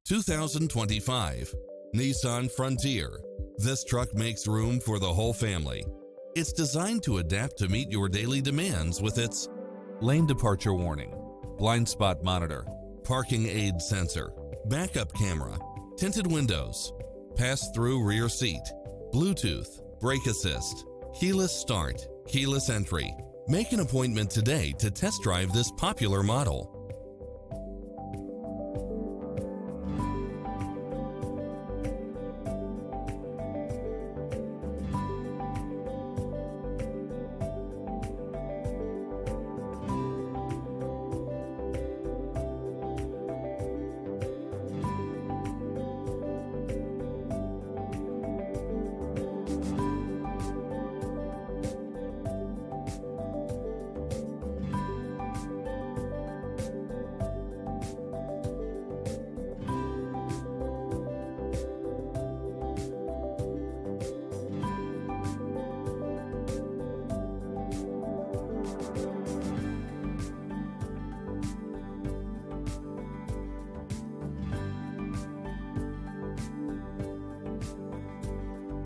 2025 Nissan Frontier. This truck makes room for the whole family. It's designed to adapt to meet your daily demands with its lane departure warning, blind spot monitor, parking aid sensor, backup camera, tinted windows, pass-through rear seat, Bluetooth, brake assist, keyless start, keyless entry. Make an appointment today to test drive this popular model.